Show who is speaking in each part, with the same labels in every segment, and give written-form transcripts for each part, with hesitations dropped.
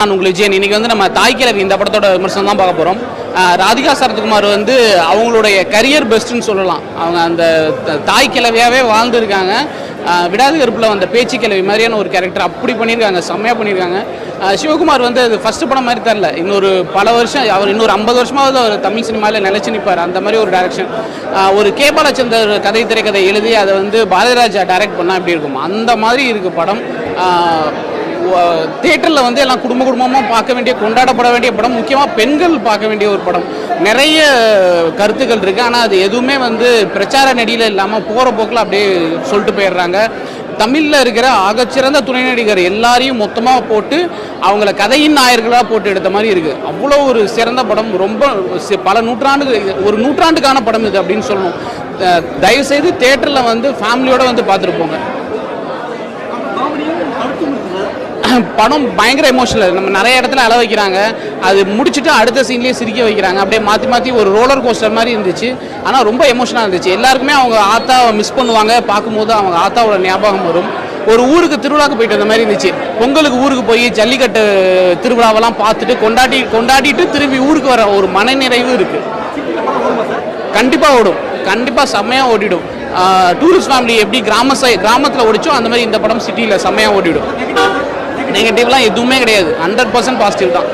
Speaker 1: நான் உங்களுக்கு விஜயன் இன்னைக்கு வந்து நம்ம தாய் கிழவி இந்த படத்தோட விமர்சனம் தான் பார்க்க போகிறோம். ராதிகா சரத்குமார் வந்து அவங்களுடைய கரியர் பெஸ்ட்டுன்னு சொல்லலாம். அவங்க அந்த தாய் கிழவியாகவே வாழ்ந்துருக்காங்க. விடாது கருப்பில் வந்த பேச்சு கிழவி மாதிரியான ஒரு கேரக்டர் அப்படி பண்ணியிருக்காங்க, செம்மையாக பண்ணியிருக்காங்க. சிவகுமார் வந்து அது ஃபஸ்ட்டு படம் மாதிரி தரல, இன்னொரு பல வருஷம் அவர் இன்னொரு 50 வருஷமாவது அவர் தமிழ் சினிமாவில் நிலச்சி நிற்பார். அந்த மாதிரி ஒரு டைரக்ஷன். ஒரு கே பாலச்சந்தர் கதை திரைக்கதை எழுதி அதை வந்து பாரதிராஜா டைரக்ட் பண்ணால் எப்படி இருக்கும் அந்த மாதிரி இருக்குது படம். தியேட்டரில் வந்து எல்லாம் குடும்பமாக பார்க்க வேண்டிய, கொண்டாடப்பட வேண்டிய படம். முக்கியமாக பெண்கள் பார்க்க வேண்டிய ஒரு படம். நிறைய கருத்துக்கள் இருக்குது, ஆனால் அது எதுவுமே வந்து பிரச்சார நடியில் இல்லாமல் போகிற போக்கில் அப்படியே சொல்லிட்டு போயிடுறாங்க. தமிழில் இருக்கிற ஆகச்சிறந்த துணை நடிகர் எல்லாரையும் மொத்தமாக போட்டு அவங்கள கதையின் நாயர்களாக போட்டு எடுத்த மாதிரி இருக்குது. அவ்வளோ ஒரு சிறந்த படம். ரொம்ப பல ஒரு நூற்றாண்டுக்கான படம் இது அப்படின்னு சொல்லணும். தயவுசெய்து தியேட்டரில் வந்து ஃபேமிலியோடு வந்து பார்த்துட்டு போங்க. படம் பயங்கர எமோஷனல். நம்ம நிறைய இடத்துல அள வைக்கிறாங்க, அது முடிச்சுட்டு அடுத்த சீன்லேயே சிரிக்க வைக்கிறாங்க. அப்படியே மாற்றி ஒரு ரோலர் கோஸ்டர் மாதிரி இருந்துச்சு. ஆனால் ரொம்ப எமோஷனாக இருந்துச்சு. எல்லாருக்குமே அவங்க ஆத்தாவை மிஸ் பண்ணுவாங்க. பார்க்கும்போது அவங்க ஆத்தாவோட ஞாபகம் வரும். ஒரு ஊருக்கு திருவிழாவுக்கு போயிட்டு வந்த மாதிரி இருந்துச்சு. பொங்கலுக்கு ஊருக்கு போய் ஜல்லிக்கட்டு திருவிழாவெல்லாம் பார்த்துட்டு கொண்டாடிட்டு திரும்பி ஊருக்கு வர ஒரு மனநிறைவு இருக்குது. கண்டிப்பாக ஓடும், கண்டிப்பாக செம்மையாக ஓடிடும். டூரிஸ்ட் ஃபேமிலி எப்படி கிராமத்தில் ஓடிச்சோ அந்த மாதிரி இந்த படம் சிட்டியில் செம்மையாக ஓடிடும். நெகட்டிவ்லாம் எதுவுமே கிடையாது, 100% பாசிட்டிவ் தான்.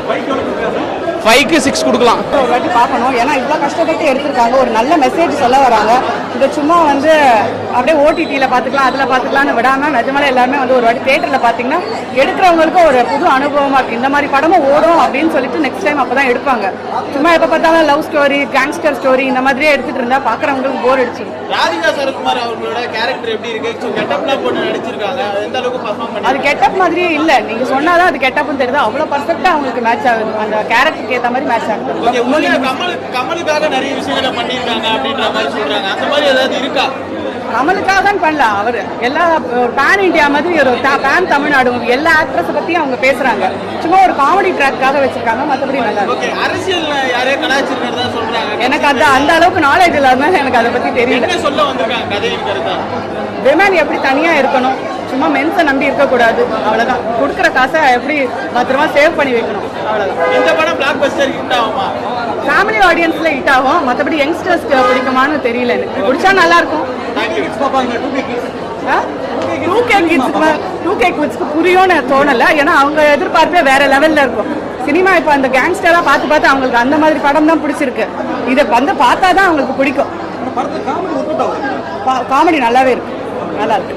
Speaker 1: 5க்கு 6 கொடுக்கலாம்.
Speaker 2: ஒரு வாட்டி பார்க்கணும், ஏன்னா இவ்வளோ கஷ்டப்பட்டு எடுத்திருக்காங்க. ஒரு நல்ல மெசேஜ் சொல்ல வராங்க. இதை சும்மா வந்து அப்படியே ஓடிடியில் பார்த்துக்கலாம், அதில் பார்த்துக்கலாம்னு விடாமல் நிஜமாலே எல்லாருமே வந்து ஒரு வாட்டி தேட்டரில் பார்த்தீங்கன்னா எடுக்கிறவங்களுக்கும் ஒரு புது அனுபவமாக இருக்குது. இந்த மாதிரி படமும் ஓடும் அப்படின்னு சொல்லிட்டு நெக்ஸ்ட் டைம் அப்போ தான் எடுப்பாங்க. சும்மா எப்போ பார்த்தாலும் லவ் ஸ்டோரி, கேங்ஸ்டர் ஸ்டோரி இந்த மாதிரியே எடுத்துகிட்டு இருந்தால் பார்க்குறவங்களுக்கு போர் அடிச்சிடும்.
Speaker 3: ராதிகா சரத்குமார் அவங்களோட கேரக்டர் எப்படி இருக்கு? கெட்டப்லாம் போட்டு நடிச்சிருக்காங்க, எந்த அளவுக்கு பெர்ஃபார்ம் பண்ணி?
Speaker 2: அது கெட்டப் மாதிரியே இல்லை. நீங்கள் சொன்னாதான் அது கெட்டப்னு தெரியுது. அவ்வளோ பர்ஃபெக்டாக அவங்களுக்கு மேட்ச் ஆகுது, அந்த கேரக்டருக்கு ஏற்ற மாதிரி மேட்ச் ஆகுது.
Speaker 3: கமலுக்காக நிறைய விஷயங்களை பண்ணியிருக்காங்க அப்படின்ற மாதிரி சொல்றாங்க. அந்த மாதிரி ஏதாவது இருக்கா?
Speaker 2: கமலுக்காக தான் பண்ணலாம். அவர் எல்லா பேன் இண்டியா மாதிரி ஒரு பேன் தமிழ்நாடு எல்லா ஆக்ட்ரஸை பற்றியும் அவங்க பேசுகிறாங்க. சும்மா ஒரு காமெடி ட்ராக்காக வச்சிருக்காங்க, மற்றபடி நல்லா இருக்கு.
Speaker 3: அரசியல் யாரையும் கலாச்சிருக்கிறதா சொல்றாங்க.
Speaker 2: எனக்கு அந்த அளவுக்கு நாலேஜ் இல்லாமல் எனக்கு அதை பற்றி தெரியல.
Speaker 3: சொல்ல வந்திருக்காங்க கதையின் கருத்தா?
Speaker 2: விமன் எப்படி தனியாக இருக்கணும், சும்மா மென்ஸை நம்பி இருக்கக்கூடாது, அவ்வளோதான். கொடுக்குற காசை எப்படி பத்திரமா சேவ் பண்ணி வைக்கணும், அவ்வளோதான்.
Speaker 3: இந்த படம் பிளாக் பஸ்டர் ஹிட் ஆகுமா?
Speaker 2: ஃபேமிலி ஆடியன்ஸில் ஹிட் ஆகும், மற்றபடி யங்ஸ்டர்ஸ்க்கு பிடிக்குமான்னு தெரியல. எனக்கு பிடிச்சா நல்லாயிருக்கும். 2K கிட்ஸ்க்கு புரியும்னு தோணலை, ஏன்னா அவங்க எதிர்பார்ப்பே வேற லெவலில் இருக்கும். சினிமா இப்போ அந்த கேங்ஸ்டராக பார்த்து அவங்களுக்கு அந்த மாதிரி படம் தான் பிடிச்சிருக்கு. இதை வந்து பார்த்தா தான் அவங்களுக்கு பிடிக்கும். காமெடி நல்லாவே இருக்கு, நல்லா இருக்கு.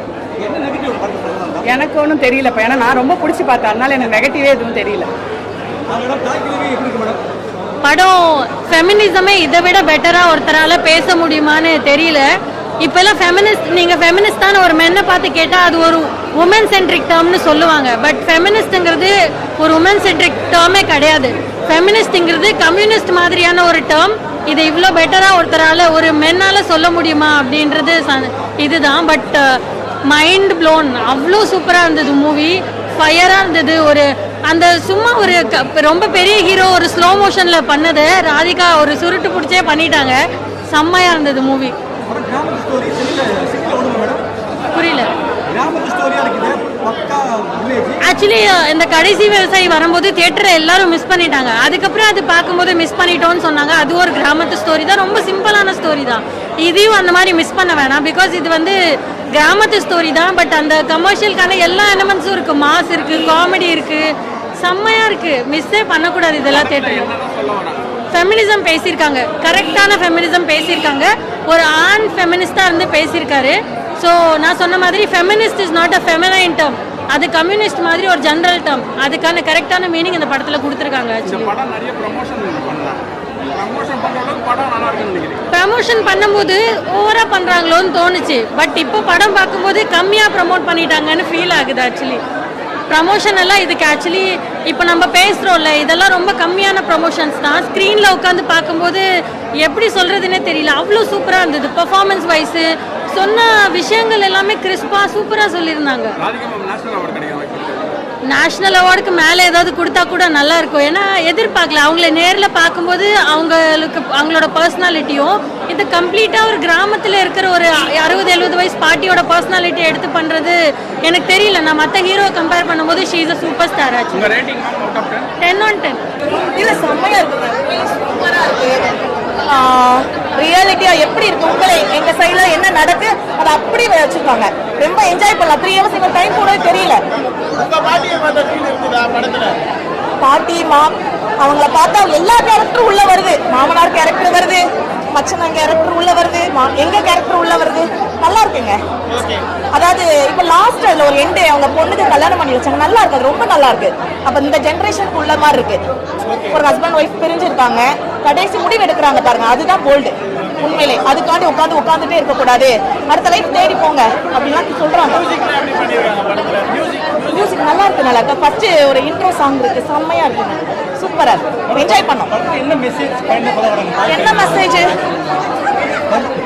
Speaker 2: எனக்கு ஒன்றும் தெரியலப்பா, ஏன்னா நான் ரொம்ப பிடிச்சி பார்த்தேன், அதனால எனக்கு நெகட்டிவே எதுவும் தெரியல.
Speaker 4: படம் ஃபெமினிசமே இதை விட பெட்டராக ஒருத்தரால் பேச முடியுமான்னு தெரியல. இப்போல்லாம் நீங்கள் ஃபெமினிஸ்டான ஒரு மென்னை பார்த்து கேட்டால் அது ஒரு உமன் சென்ட்ரிக் டேர்ம்னு சொல்லுவாங்க. பட் ஃபெமினிஸ்ட்டுங்கிறது ஒரு உமன் சென்ட்ரிக் டேர்மே கிடையாது. ஃபெமினிஸ்ட்டுங்கிறது கம்யூனிஸ்ட் மாதிரியான ஒரு டேர்ம். இது இவ்வளோ பெட்டராக ஒருத்தரால் ஒரு மென்னால் சொல்ல முடியுமா அப்படின்றது இதுதான். But mind blown. அவ்வளோ சூப்பராக இருந்தது மூவி, ஃபயராக இருந்தது. ஒரு அந்த சும்மா ஒரு ரொம்ப பெரிய ஹீரோ ஒரு ஸ்லோ மோஷனில் பண்ணது ராதிகா ஒரு சுருட்டு பிடிச்சே பண்ணிட்டாங்க. செம்மையாக இருந்தது மூவி. புரியல. ஆக்சுவலி இந்த கடைசி விவசாயி வரும்போது தியேட்டரை எல்லாரும் மிஸ் பண்ணிட்டாங்க. அதுக்கப்புறம் அது பார்க்கும்போது மிஸ் பண்ணிட்டோன்னு சொன்னாங்க. அது ஒரு கிராமத்து ஸ்டோரி தான், ரொம்ப சிம்பிளான ஸ்டோரி தான். இதையும் அந்த மாதிரி மிஸ் பண்ண வேணாம். பிகாஸ் இது வந்து கிராமத்து ஸ்டோரி தான். பட் அந்த கமர்ஷியலுக்கான எல்லா எலமெண்ட்ஸும் இருக்குது. மாஸ் இருக்குது, காமெடி இருக்குது, செம்மையாக இருக்குது. மிஸ்ஸே பண்ணக்கூடாது இதெல்லாம் தியேட்டரில். ஃபெமினிசம் பேசியிருக்காங்க, கரெக்டான ஃபெமினிசம் பேசியிருக்காங்க. ஒரு ஆண் ஃபெமினிஸ்டாக இருந்து பேசியிருக்காரு. ஸோ நான் சொன்ன மாதிரி feminist is not a feminine term, அது கம்யூனிஸ்ட் மாதிரி ஒரு ஜென்ரல் டேர்ம். அதுக்கான கரெக்டான மீனிங் இந்த படத்தில் கொடுத்துருக்காங்க. ப்ரமோஷன் பண்ணும்போது ஓவராக பண்ணுறாங்களோன்னு தோணுச்சு. பட் இப்போ படம் பார்க்கும்போது கம்மியாக ப்ரமோட் பண்ணிட்டாங்கன்னு ஃபீல் ஆகுது. ஆக்சுவலி ப்ரமோஷன் எல்லாம் இதுக்கு ஆக்சுவலி இப்போ நம்ம பேசுகிறோம்ல, இதெல்லாம் ரொம்ப கம்மியான ப்ரமோஷன்ஸ் தான். ஸ்க்ரீனில் உட்காந்து பார்க்கும்போது எப்படி சொல்கிறதுனே தெரியல, அவ்வளோ சூப்பராக இருந்தது. பெர்ஃபார்மன்ஸ் வைஸு சொன்ன விஷயங்கள் எல்லாமே கிறிஸ்பாக சூப்பராக சொல்லியிருந்தாங்க. நேஷ்னல் அவார்டுக்கு மேலே ஏதாவது கொடுத்தா கூட நல்லா இருக்கும். ஏன்னா எதிர்பார்க்கல, அவங்கள நேரில் பார்க்கும்போது அவங்களோட பர்சனாலிட்டியும் இது கம்ப்ளீட்டாக ஒரு கிராமத்தில் இருக்கிற ஒரு 60-70 வயசு பாட்டியோட பர்சனாலிட்டி எடுத்து பண்ணுறது எனக்கு தெரியல. நான் மற்ற ஹீரோவை கம்பேர் பண்ணும்போது she is a super star ஆச்சு. 10 on 10.
Speaker 2: இல்ல செம்மையா இருக்குங்க, சூப்பரா இருக்கு. ரியாலிட்டியா எப்படி இருக்கு உங்களே எங்க சைடுல என்ன நடக்கு அதை அப்படியே வச்சிருக்காங்க. ரொம்ப என்ஜாய் பண்ணலாம். 3 hours எங்க டைம் கூட தெரியல.
Speaker 3: உங்க பாட்டியை பார்த்த ஃபீல் இருக்குதா படத்துல?
Speaker 2: பாட்டி அவங்கள பார்த்தா எல்லா கேரக்டரும் உள்ள வருது. மாமனார் கேரக்டர் வருது, மச்சனார் கேரக்டர் உள்ள வருது, எங்க கேரக்டர் உள்ள வருது. நல்லா இருக்குங்க. அதாவது இப்ப லாஸ்ட் அதுல ஒரு எண்டு அவங்க பொண்ணுக்கு கல்யாணம் பண்ணி வச்சாங்க, நல்லா இருக்கு, ரொம்ப நல்லா இருக்கு. அப்ப இந்த ஜெனரேஷனுக்கு உள்ள மாதிரி இருக்கு. ஒரு ஹஸ்பண்ட் ஒய்ஃப் பிரிஞ்சிருக்காங்க, கடைசி முடிவு எடுக்கிறாங்க பாருங்க, அதுதான் போல்டு உண்மையிலே. அதுக்காண்டி உட்காந்துட்டே இருக்க கூடாது, அடுத்த லைஃப் தேடி போங்க அப்படின்லாம் சொல்றாங்க. மியூசிக் நல்லா இருக்கு, நல்லா இருக்கு. ஃபர்ஸ்ட் ஒரு இன்ட்ரோ சாங் இருக்கு, செம்மையா இருக்கு, சூப்பரா இருக்கு, என்ஜாய் பண்ணோம். என்ன மெசேஜ்?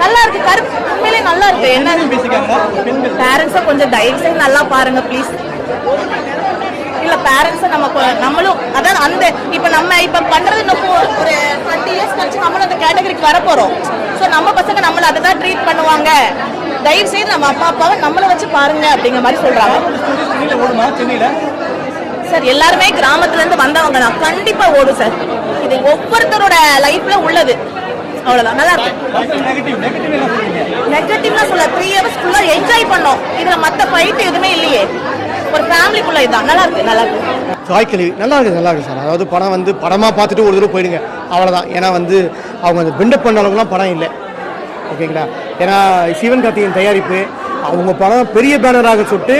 Speaker 2: நல்லா இருக்கு, கருப்பு உண்மையிலே நல்லா இருக்கு. என்ன பேரண்ட்ஸை கொஞ்சம் தயவு செய்து நல்லா பாருங்க ப்ளீஸ். இல்ல பேரண்ட்ஸை நம்மளும் அதான் அந்த இப்ப பண்றது இன்னும் ஒரு 20 இயர்ஸ் கழிச்சு நம்மளும் அந்த கேட்டகரிக்கு வர போறோம். ஸோ நம்ம பசங்க நம்மள அதை தான் ட்ரீட் பண்ணுவாங்க. தயவு செய்து நம்ம அப்பா அப்பாவை நம்மளை வச்சு பாருங்க அப்படிங்கிற மாதிரி சொல்றாங்க. சார் எல்லாருமே கிராமத்துல இருந்து வந்தவங்க தான், கண்டிப்பா ஓடும் சார். இது ஒவ்வொருத்தரோட லைஃப்ல உள்ளது, அவ்வளவுதான். நல்லா இருக்கு. நெகட்டிவ்னா சொல்ல 3 hours ஃபுல்லா என்ஜாய் பண்ணோம். இதுல மத்த ஃபைட் எதுவுமே இல்லையே, ஒரு ஃபேமிலிக்குள்ள இதுதான். நல்லா இருக்கு, நல்லா இருக்கு.
Speaker 5: சாய்க்கிழவி நல்லா இருக்கு சார். அதாவது படம் வந்து படமாக பார்த்துட்டு ஒரு தடவை போயிடுங்க, அவ்வளோதான். ஏன்னா வந்து அவங்க அந்த பில்டப் பண்ண அளவுக்குலாம் படம் இல்லை, ஓகேங்களா. ஏன்னா சிவன் கார்த்திகேயன் தயாரிப்பு, அவங்க படம் பெரிய பேனராக சொல்லிட்டு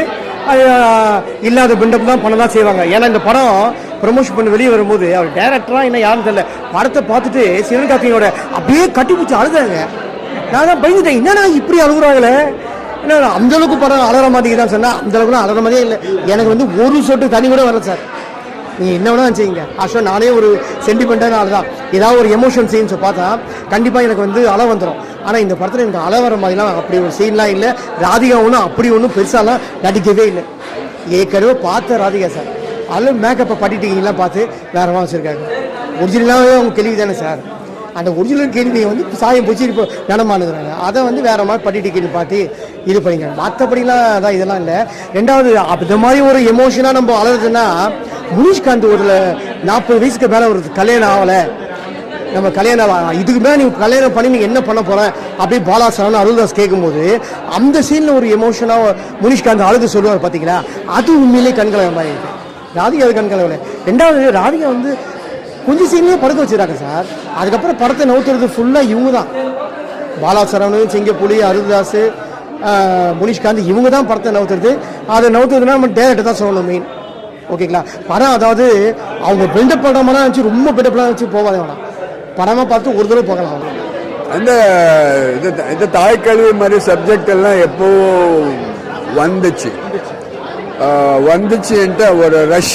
Speaker 5: இல்லாத பில்டப் தான் பண்ண தான் செய்வாங்க. ஏன்னா இந்த படம் ப்ரமோஷன் பண்ணி வெளியே வரும்போது அவர் டேரக்டராக என்ன யாருன்னு தெரியல, படத்தை பார்த்துட்டு சிவன் கார்த்திகேயனோட அப்படியே கட்டி பிடிச்சி அழுதாங்க. நான் தான் பயந்துட்டேன், என்னன்னா இப்படி அழுகுறாங்களே, ஏன்னா அந்த அளவுக்கு படம் அலற மாதிரி தான் சொன்னால் அந்த அளவுக்குலாம் அலற மாதிரியே இல்லை. எனக்கு வந்து ஒரு சொட்டு தனி கூட வரல சார். நீங்கள் என்ன வேணா செய்யுங்க. ஆக்சுவலாக நானே ஒரு சென்டிமெண்ட்டான ஆள் தான். ஏதாவது ஒரு எமோஷன் சீன்ஸை பார்த்தா கண்டிப்பாக எனக்கு வந்து அழ வந்துடும். ஆனால் இந்த படத்தில் எனக்கு அழ வர மாதிரிலாம் அப்படி ஒரு சீன்லாம் இல்லை. ராதிகா ஒன்றும் அப்படி ஒன்றும் பெருசாலாம் நடிக்கவே இல்லை. ஏற்கனவே பார்த்த ராதிகா சார் அதில் மேக்கப்பை பண்ணிட்டீங்கலாம் பார்த்து வேறமாக வச்சுருக்காங்க. ஒரிஜினலாகவே அவங்க கேள்வி தானே சார். அந்த ஒரிஜினல் கேள்வியை வந்து சாயம் பிடிச்சி இப்போ நடமானுங்கிறாங்க, அதை வந்து வேற மாதிரி பண்ணிட்டு கேள்வி பார்த்து இது பண்ணிங்க. மற்றபடிலாம் அதான் இதெல்லாம் இல்லை. ரெண்டாவது இந்த மாதிரி ஒரு எமோஷனாக நம்ம அழகுதுன்னா முனிஷ்காந்த் ஒரு 40 வயசுக்கு மேலே ஒரு கல்யாணம் ஆகலை, நம்ம கல்யாணம் இதுக்கு மேலே நீ கல்யாணம் பண்ணி நீங்கள் என்ன பண்ண போகிறேன் அப்படி பாலாசரன் அருள்தாஸ் கேட்கும்போது அந்த சீனில் ஒரு எமோஷனாக முனிஷ்காந்த் அழுது சொல்லுவார் பார்த்தீங்களா, அது உண்மையிலே கண்கலவை மாதிரி இருக்குது. ராதிகா அது கண்கலவை. ரெண்டாவது ராதிகா வந்து கொஞ்சம் சீன்லேயே படுக்க வச்சுருக்காங்க சார். அதுக்கப்புறம் படத்தை நவுத்துறது ஃபுல்லாக இவங்க தான். பாலாசரவன், சிங்கப்புலி, அருள்தாஸ், முனிஷ்காந்த் இவங்க தான் படத்தை நவுத்துறது. அதை நவுத்துறதுனா நம்ம டேரக்டர் தான் சொல்லணும் மெயின், ஓகேங்களா. படம் அதாவது அவங்க பில்டப் பண்ணுறமாலாம் வச்சு ரொம்ப பில்டப்லாம் வச்சு போகாத வேணாம், படமாக பார்த்து ஒரு தடவை போகலாம்.
Speaker 6: அந்த இந்த தாய்க்கல்வி மாதிரி சப்ஜெக்ட் எல்லாம் எப்போ வந்துச்சுன்ட்டு ஒரு ரஷ்